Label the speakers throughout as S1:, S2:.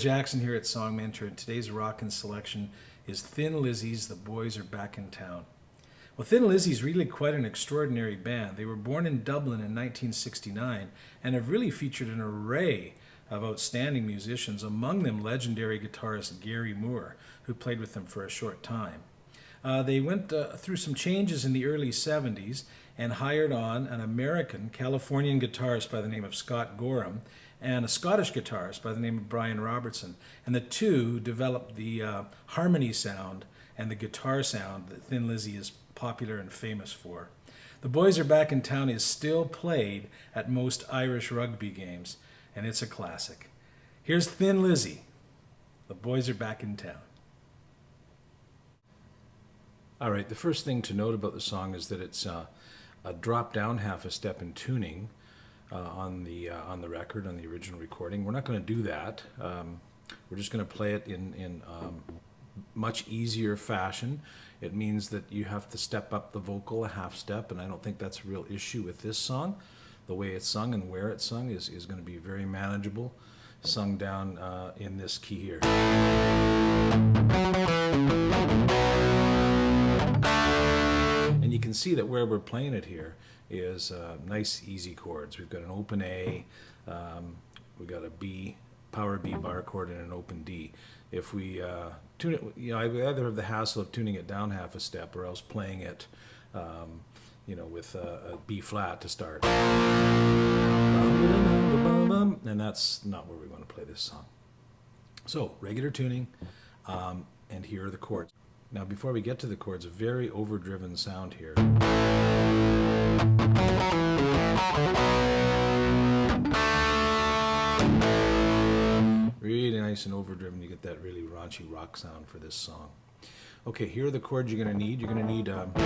S1: Jackson here at Song Mentor, and today's rockin' selection is Thin Lizzy's The Boys Are Back in Town. Well, Thin Lizzy's really quite an extraordinary band. They were born in Dublin in 1969 and have really featured an array of outstanding musicians, among them legendary guitarist Gary Moore, who played with them for a short time. They went through some changes in the early 70s and hired on an American Californian guitarist by the name of Scott Gorham and a Scottish guitarist by the name of Brian Robertson. And the two developed the harmony sound and the guitar sound that Thin Lizzy is popular and famous for. The Boys Are Back in Town is still played at most Irish rugby games, and it's a classic. Here's Thin Lizzy, The Boys Are Back in Town. All right, the first thing to note about the song is that it's a drop down half a step in tuning on the record, on the original recording. We're not going to do that. We're just going to play it in much easier fashion. It means that you have to step up the vocal a half step, and I don't think that's a real issue with this song. The way it's sung and where it's sung is going to be very manageable, sung down in this key here. And you can see that where we're playing it here is nice easy chords. We've got an open A, we've got a B, power B bar chord, and an open D. If we tune it, I would either have the hassle of tuning it down half a step or else playing it with a B flat to start. And that's not where we want to play this song. So, regular tuning, and here are the chords. Now, before we get to the chords, a very overdriven sound here. Really nice and overdriven. You get that really raunchy rock sound for this song. Okay, here are the chords you're going to need. You're going to need an open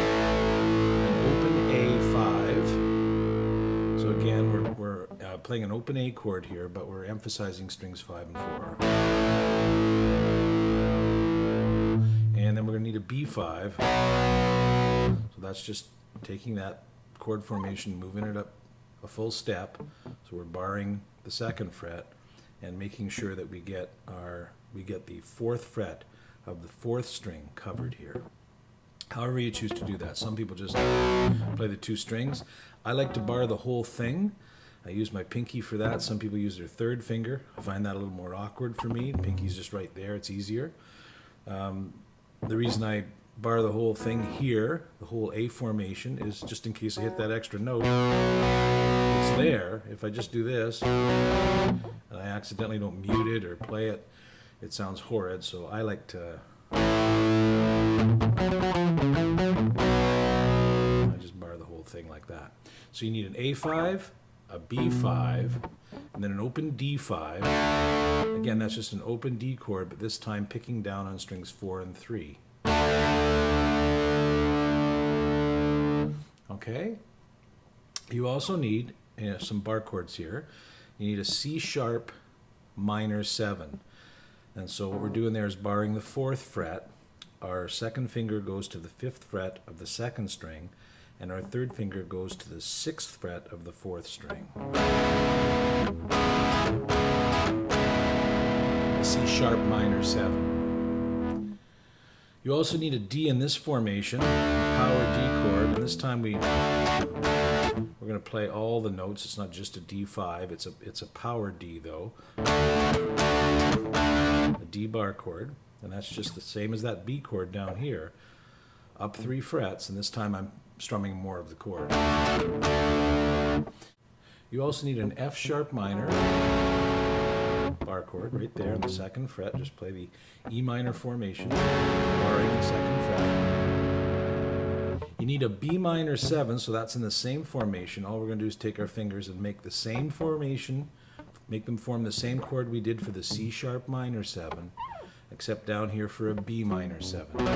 S1: A5. So again, we're playing an open A chord here, but we're emphasizing strings 5 and 4. And then we're going to need a B5. So that's just taking that chord formation, moving it up a full step. So we're barring the 2nd fret and making sure that we get the 4th fret of the 4th string covered here. However you choose to do that. Some people just play the 2 strings. I like to bar the whole thing. I use my pinky for that. Some people use their 3rd finger. I find that a little more awkward for me. The pinky's just right there. It's easier. The reason I bar the whole thing here, the whole A formation, is just in case I hit that extra note. It's there. If I just do this, and I accidentally don't mute it or play it, it sounds horrid, so I like to... I just bar the whole thing like that. So you need an A5, a B5, and then an open D5. Again, that's just an open D chord, but this time picking down on strings 4 and 3. Okay? You also need some bar chords here. You need a C sharp minor 7. And so what we're doing there is barring the 4th fret. Our 2nd finger goes to the 5th fret of the 2nd string, and our 3rd finger goes to the 6th fret of the 4th string. A C sharp minor 7. You also need a D in this formation, power D chord, and this time we're going to play all the notes. It's not just a D5, it's a power D though. A D bar chord, and that's just the same as that B chord down here. Up 3 frets, and this time I'm strumming more of the chord. You also need an F sharp minor bar chord right there on the 2nd fret. Just play the E minor formation, barring the 2nd fret. You need a B minor 7, so that's in the same formation. All we're going to do is take our fingers and make the same formation, make them form the same chord we did for the C sharp minor 7, except down here for a B minor 7. And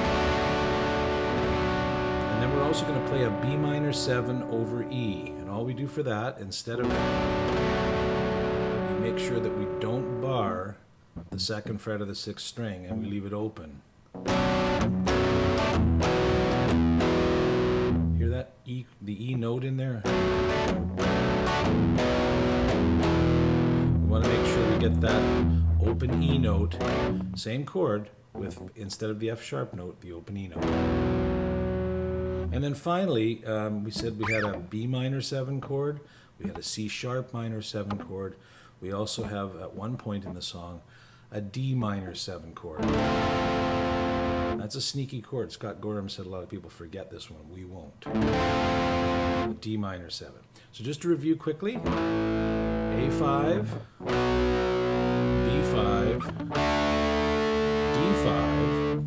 S1: then we're also going to play a B minor 7 over E. And all we do for that, instead of, we make sure that we don't bar the 2nd fret of the 6th string and we leave it open. Hear that E, the E note in there? We want to make sure we get that open E note, same chord, with instead of the F sharp note, the open E note. And then finally, we said we had a B minor 7 chord, we had a C sharp minor 7 chord, we also have at one point in the song a D minor 7 chord. That's a sneaky chord. Scott Gorham said a lot of people forget this one. We won't. A D minor 7. So just to review quickly, A5, B5, D5,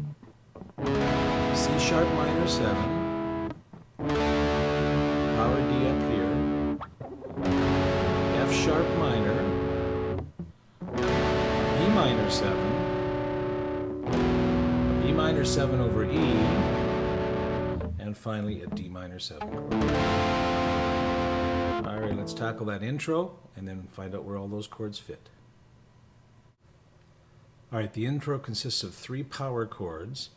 S1: C sharp minor 7, power D up here, F sharp minor, B minor 7, B minor 7 over E, and finally a D minor 7 chord. All right, let's tackle that intro and then find out where all those chords fit. All right, the intro consists of 3 power chords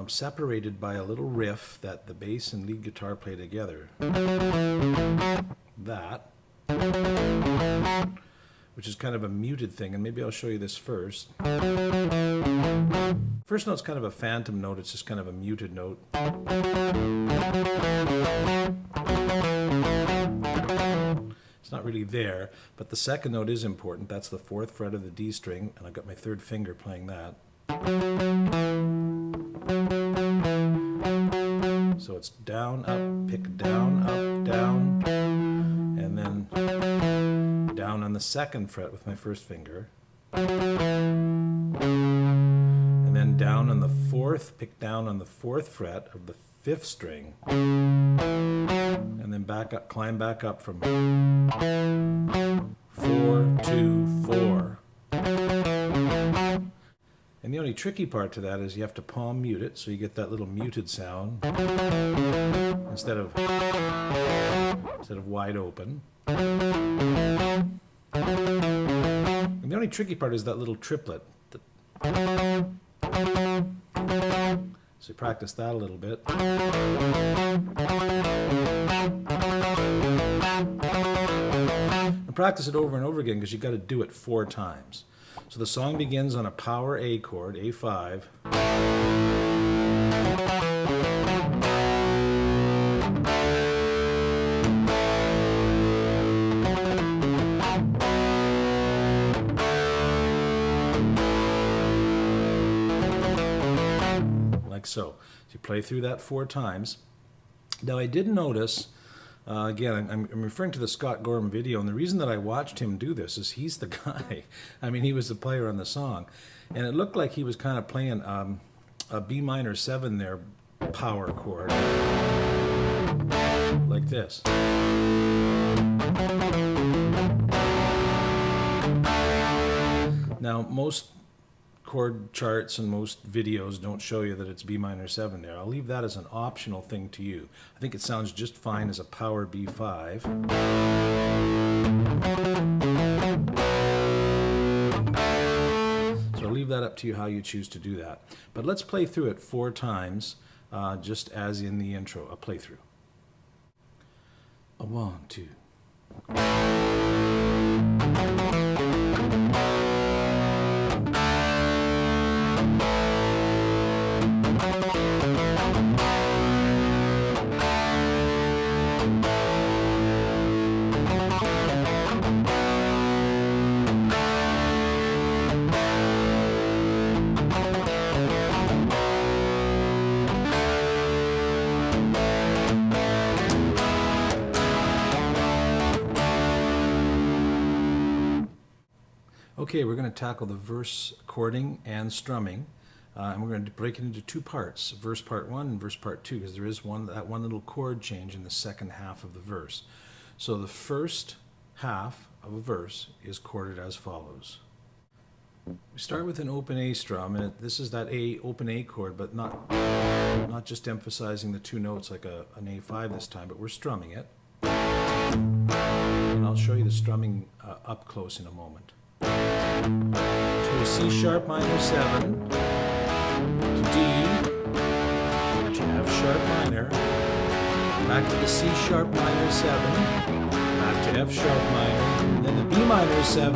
S1: separated by a little riff that the bass and lead guitar play together. That, which is kind of a muted thing, and maybe I'll show you this first. First note's kind of a phantom note, it's just kind of a muted note. It's not really there, but the second note is important. That's the 4th fret of the D string, and I've got my 3rd finger playing that. So it's down, up, pick down, up, down, and then down on the 2nd fret with my 1st finger. And then down on the 4th, pick down on the 4th fret of the 5th string. And then back up, climb back up from 4 to 4. And the only tricky part to that is you have to palm mute it, so you get that little muted sound instead of wide open. And the only tricky part is that little triplet. So practice that a little bit. And practice it over and over again because you've got to do it 4 times. So the song begins on a power A chord, A5. Like so. So you play through that 4 times. Now I did notice, again, I'm referring to the Scott Gorham video, and the reason that I watched him do this is he's the guy. I mean, he was the player on the song. And it looked like he was kind of playing a B minor 7 there, power chord, like this. Now, most chord charts and most videos don't show you that it's B minor 7 there. I'll leave that as an optional thing to you. I think it sounds just fine as a power B5. So I'll leave that up to you how you choose to do that. But let's play through it 4 times, just as in the intro, a playthrough. A 1, 2. Okay, we're going to tackle the verse chording and strumming, and we're going to break it into 2 parts, verse part 1 and verse part 2, because there is that one little chord change in the second half of the verse. So the first half of a verse is chorded as follows. We start with an open A strum, and this is that open A chord, but not just emphasizing the 2 notes like an A5 this time, but we're strumming it. And I'll show you the strumming up close in a moment. To a C sharp minor 7, to D, to F sharp minor, back to the C sharp minor 7, back to F sharp minor, and then the B minor 7,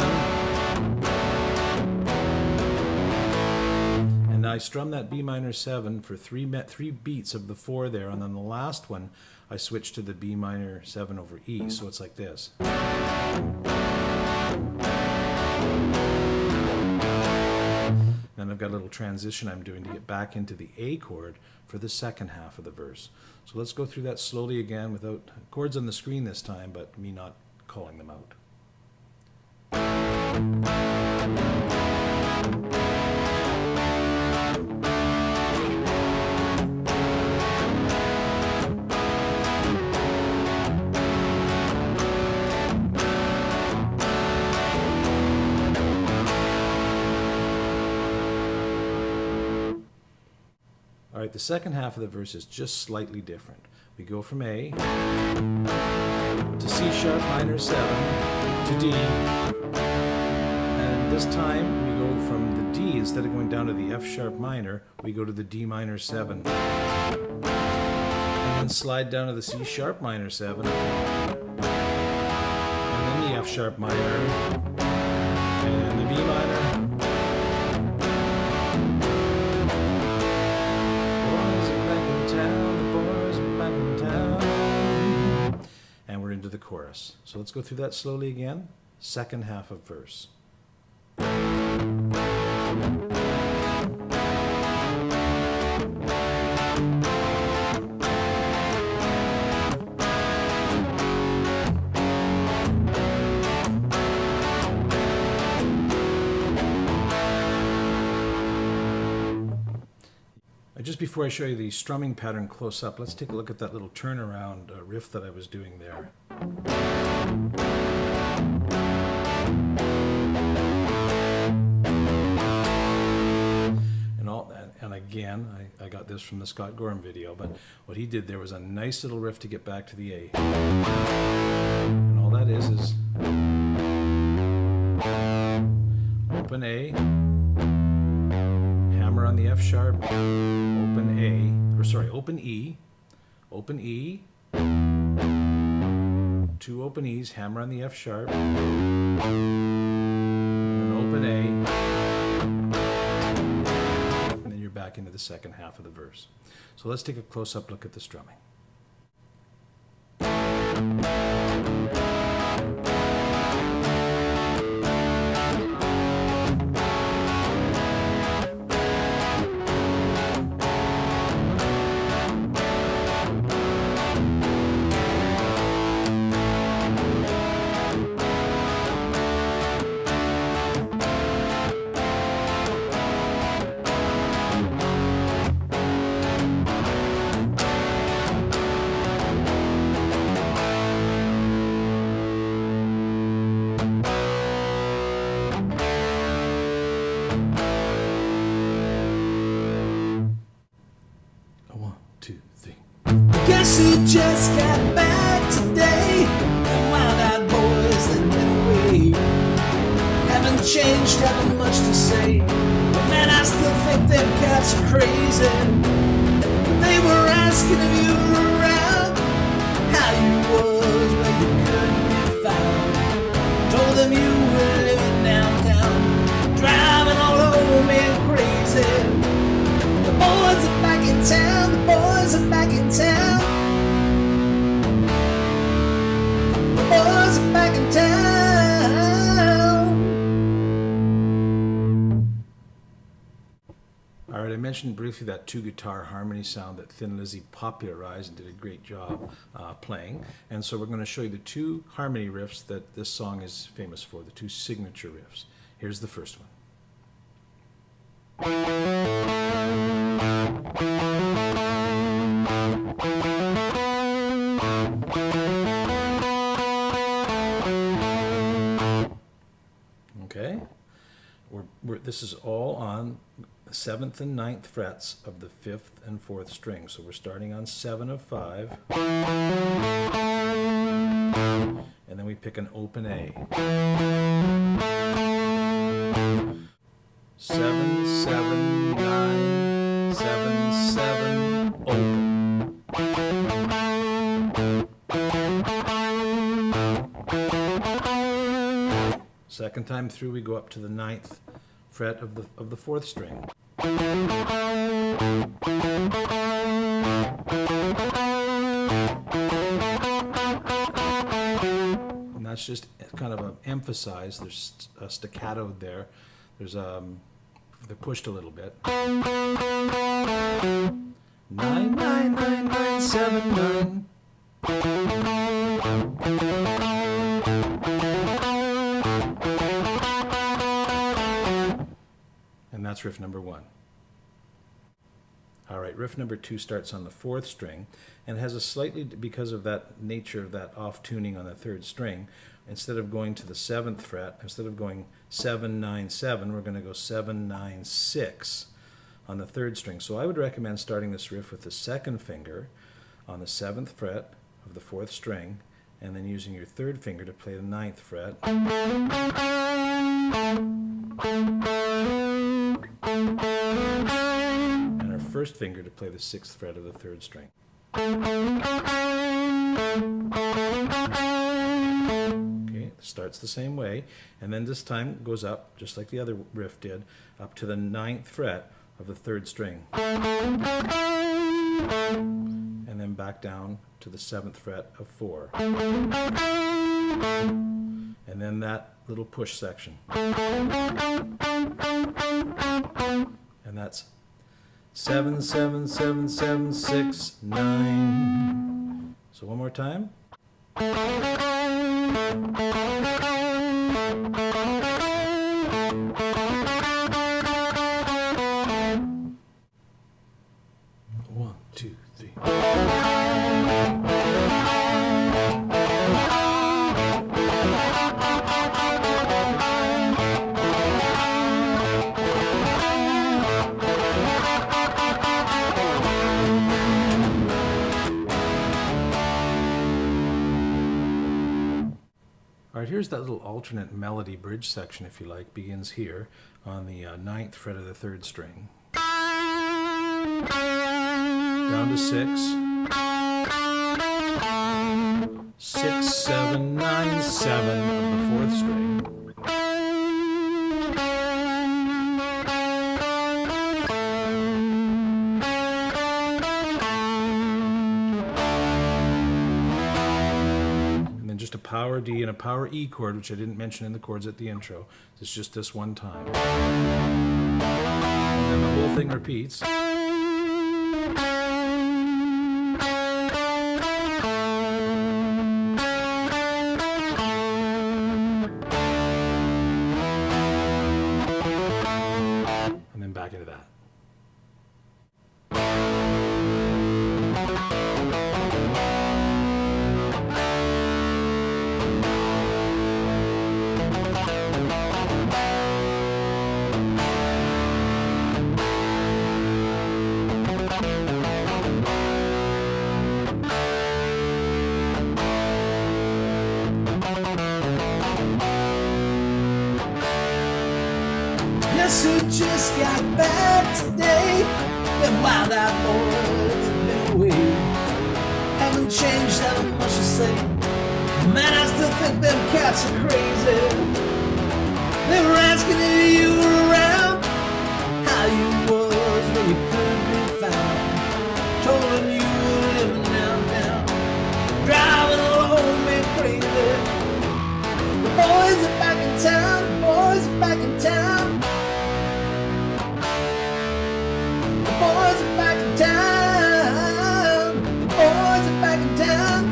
S1: I strum that B minor 7 for three beats of the 4 there, and then the last one I switch to the B minor 7 over E, so it's like this. Then I've got a little transition I'm doing to get back into the A chord for the second half of the verse. So let's go through that slowly again without chords on the screen this time, but me not calling them out. All right, the second half of the verse is just slightly different. We go from A to C sharp minor 7 to D, and this time we go from the D, instead of going down to the F sharp minor, we go to the D minor 7, and then slide down to the C sharp minor 7, and then the F sharp minor, and the B minor. And we're into the chorus. So let's go through that slowly again. Second half of verse. Just before I show you the strumming pattern close up, let's take a look at that little turnaround riff that I was doing there. And again, I got this from the Scott Gorham video, but what he did there was a nice little riff to get back to the A. And all that is open A, hammer on the F sharp, open E, open E, 2 open E's, hammer on the F sharp, and open A, and then you're back into the second half of the verse. So let's take a close-up look at the strumming.
S2: Guess who just got back today? Them wild-eyed boys that knew we haven't changed, haven't much to say. But man, I still think them cats are crazy. They were asking if you were around, how you was when you couldn't be found. Told them you were living downtown, driving all over me crazy. The boys are back in town, the boys are back in town. The boys are back in town.
S1: All right, I mentioned briefly that 2-guitar harmony sound that Thin Lizzy popularized and did a great job playing. And so we're going to show you the 2 harmony riffs that this song is famous for, the 2 signature riffs. Here's the first one. Okay, this is all on the 7th and 9th frets of the 5th and 4th string. So we're starting on 7 of 5, and then we pick an open A. 7, 7, 9, 7, 7, open. Second time through, we go up to the 9th fret of the 4th string. And that's just kind of emphasized. There's a staccato there. There's they're pushed a little bit. 9 9 9 9 7 9. And that's riff number 1. All right, riff number 2 starts on the 4th string and has a slightly, because of that nature of that off tuning on the 3rd string, instead of going to the 7th fret, instead of going 7 9 7, we're going to go 7 9 6 on the 3rd string. So I would recommend starting this riff with the 2nd finger on the 7th fret of the 4th string, and then using your 3rd finger to play the 9th fret. And our 1st finger to play the 6th fret of the 3rd string. Okay, it starts the same way, and then this time goes up, just like the other riff did, up to the 9th fret of the 3rd string. And then back down to the 7th fret of 4. And then that little push section. And that's 7 7 7 7 6 9. So one more time. 1 2 3. All right, here's that little alternate melody bridge section, if you like. Begins here on the 9th fret of the 3rd string. Down to 6. 6 7 9 7 of the 4th string. Just a power D and a power E chord, which I didn't mention in the chords at the intro. It's just this one time. And then the whole thing repeats. And then back into that.
S2: Guess who just got back today? Them wild-eyed boys have been away. Haven't changed that much to say. Man, I still think them cats are crazy. They were asking if you were around, how you was when you couldn't be found. Told them you were living downtown, driving alone, me crazy. The boys are back in town, the boys are back in town. The boys are back in town. The boys are back in town.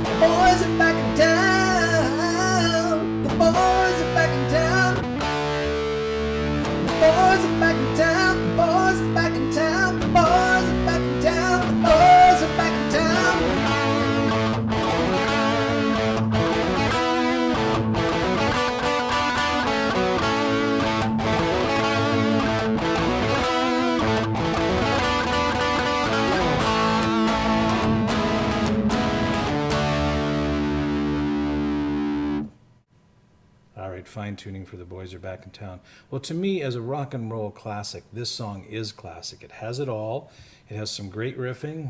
S2: The boys are back in town. The boys are back in town. The boys are back in town. The boys are back in town. The boys are back in town. The boys are back in town.
S1: All right, fine tuning for The Boys Are Back in Town. Well, to me, as a rock and roll classic, this song is classic. It has it all. It has some great riffing.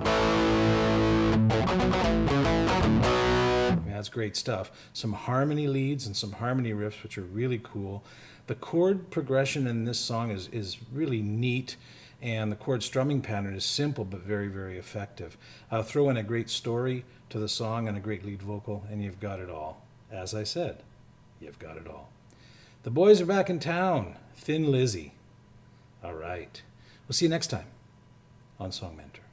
S1: That's great stuff. Some harmony leads and some harmony riffs, which are really cool. The chord progression in this song is really neat, and the chord strumming pattern is simple but very, very effective. Throw in a great story to the song and a great lead vocal, and you've got it all. As I said, you've got it all. The boys are back in town. Thin Lizzy. All right. We'll see you next time on Song Mentor.